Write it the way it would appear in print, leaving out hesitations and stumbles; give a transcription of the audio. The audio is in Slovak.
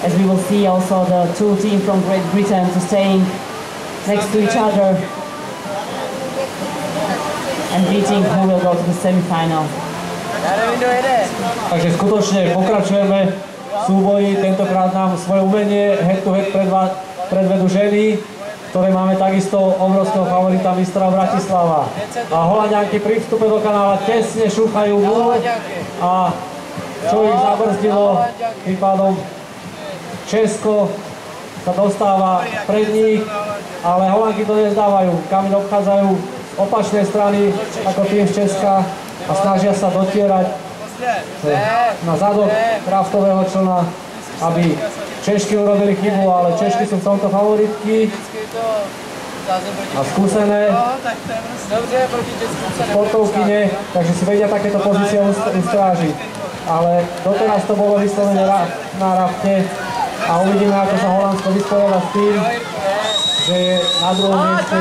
as we will see also the two teams from Great Britain to staying next to each other and beating who will go to the semi-final. Takže skutočne pokračujeme v súboji, tentokrát nám svoje umenie head-to-head predvedú ženy, ktoré máme takisto obrovského favorita mistra Bratislava. A Holanďanky pri vstupe do kanála tesne šúchajú múr a čo ich zabrzdilo, tým pádom Česko sa dostáva pred nich, ale Holandky to nezdávajú. Kameň obchádzajú z opačnej strany ako tým z Česka a snažia sa dotierať na zadok kraftového člna, aby Češky urobili chybu, ale Češky sú v tomto favoritky a skúsené sportovkyne, takže si vedia takéto pozície ustrážiť. Ale doteraz to bolo vyslovene na rafte a uvidíme, ako sa Holandsko vysporiada s tým, že je na druhom mieste